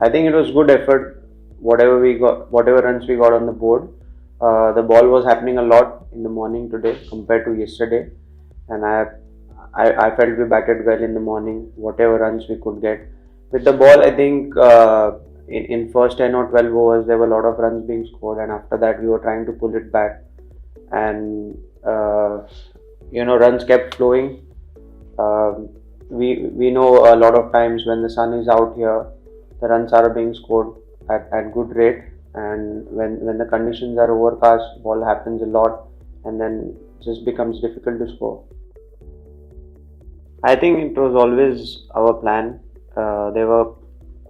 I think it was good effort. Whatever runs we got on the board. The ball was happening a lot in the morning today compared to yesterday, and I felt we batted well in the morning. Whatever runs we could get with the ball, I think in first 10 or 12 overs there were a lot of runs being scored, and after that we were trying to pull it back, and runs kept flowing. We know a lot of times when the sun is out here, the runs are being scored at good rate, and when the conditions are overcast, ball happens a lot, and then just becomes difficult to score. I think it was always our plan. There were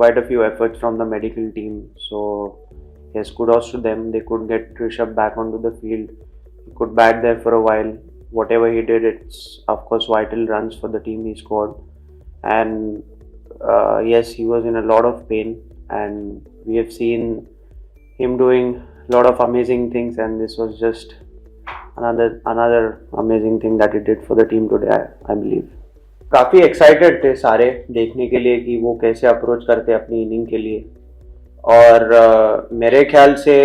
quite a few efforts from the medical team, so yes, kudos to them. They could get Rishabh back onto the field. He could bat there for a while. Whatever he did, it's of course vital runs for the team he scored, and yes, he was in a lot of pain, and we have seen him doing a lot of amazing things, and this was just another amazing thing that he did for the team today, I believe. काफ़ी excited थे सारे देखने के लिए कि वो कैसे approach करते अपनी इनिंग के लिए, और मेरे ख्याल से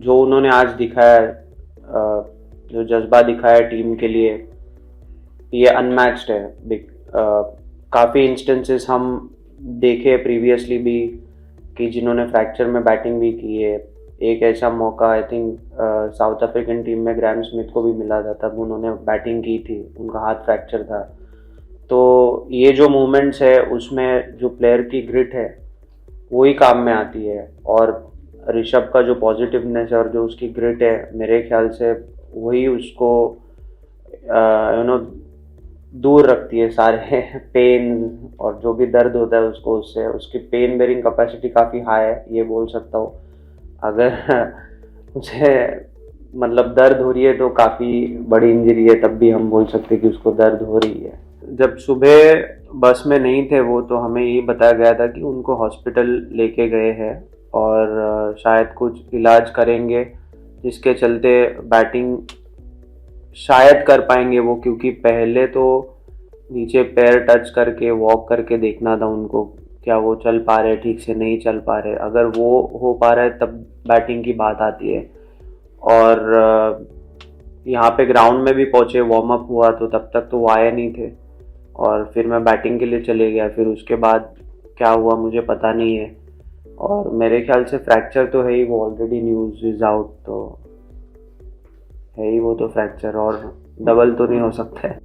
जो उन्होंने आज दिखाया, जो जज्बा दिखाया टीम के लिए, ये अनमैच्ड है. काफ़ी इंस्टेंसेस हम देखे प्रीवियसली भी कि जिन्होंने फ्रैक्चर में बैटिंग भी की है. एक ऐसा मौका I think south African team में ग्राहम स्मिथ को भी मिला था, तब उन्होंने बैटिंग की थी, उनका हाथ फ्रैक्चर था. तो ये जो मोमेंट्स है उसमें जो प्लेयर की ग्रिट है वही काम में आती है, और ऋषभ का जो पॉजिटिवनेस है और जो उसकी ग्रिट है, मेरे ख्याल से वही उसको दूर रखती है सारे पेन और जो भी दर्द होता है उसको, उससे उसकी पेन बेरिंग कैपेसिटी काफ़ी हाई है, ये बोल सकता हूँ. अगर उसे मतलब दर्द हो रही है तो काफ़ी बड़ी इंजरी है, तब भी हम बोल सकते कि उसको दर्द हो रही है. जब सुबह बस में नहीं थे वो, तो हमें ये बताया गया था कि उनको हॉस्पिटल लेके गए हैं और शायद कुछ इलाज करेंगे, जिसके चलते बैटिंग शायद कर पाएंगे वो, क्योंकि पहले तो नीचे पैर टच करके वॉक करके देखना था उनको, क्या वो चल पा रहे, ठीक से नहीं चल पा रहे. अगर वो हो पा रहा है तब बैटिंग की बात आती है. और यहाँ पे ग्राउंड में भी पहुँचे, वार्म अप हुआ, तो तब तक तो वो आए नहीं थे, और फिर मैं बैटिंग के लिए चले गया. फिर उसके बाद क्या हुआ मुझे पता नहीं है, और मेरे ख्याल से फ्रैक्चर तो है ही, वो ऑलरेडी न्यूज़ इज आउट, तो है ही वो तो फ्रैक्चर, और डबल तो नहीं हो सकता है.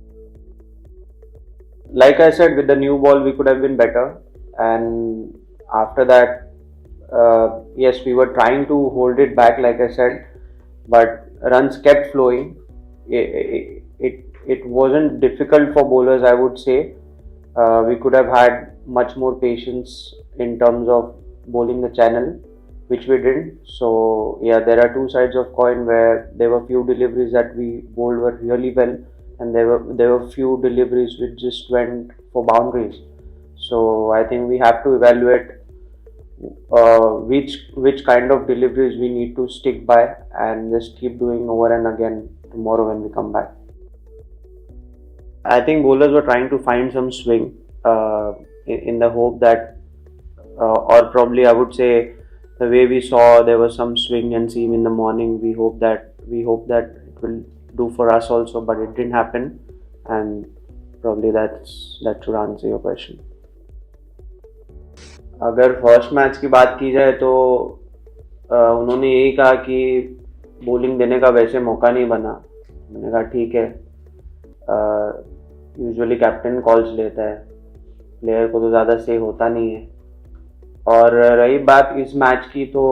Like I said, with the new ball we could have been better, and after that yes, we were trying to hold it back like I said, but runs kept flowing. It wasn't difficult for bowlers, I would say. We could have had much more patience in terms of bowling the channel, which we didn't. So yeah, there are two sides of coin, where there were few deliveries that we bowled were really well, and there were few deliveries which just went for boundaries. So I think we have to evaluate which kind of deliveries we need to stick by, and just keep doing over and again tomorrow when we come back. I think bowlers were trying to find some swing in the hope that, or probably I would say, the way we saw there was some swing and seam in the morning, we hope that it will do for us also, but it didn't happen, and probably that should answer your question. अगर first match की बात की जाए तो उन्होंने यही कहा कि बॉलिंग देने का वैसे मौका नहीं बना. मैंने कहा ठीक है, यूजुअली कैप्टन कॉल्स लेता है, प्लेयर को तो ज़्यादा से होता नहीं है. और रही बात इस मैच की, तो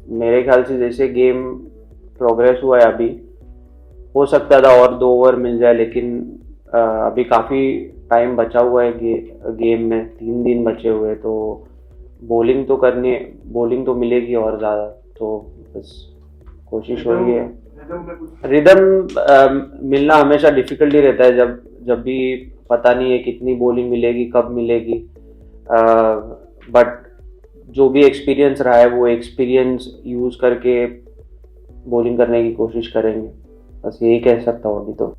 मेरे ख्याल से जैसे गेम प्रोग्रेस हुआ है अभी, हो सकता था और 2 ओवर मिल जाए, लेकिन अभी काफ़ी टाइम बचा हुआ है गेम में, 3 दिन बचे हुए, तो बॉलिंग तो मिलेगी और ज़्यादा, तो बस कोशिश हो रही है. रिदम मिलना हमेशा डिफ़िकल्ट ही रहता है, जब भी पता नहीं है कितनी बॉलिंग मिलेगी, कब मिलेगी, बट जो भी एक्सपीरियंस रहा है वो एक्सपीरियंस यूज़ करके बॉलिंग करने की कोशिश करेंगे, बस यही कह सकता हूँ अभी तो.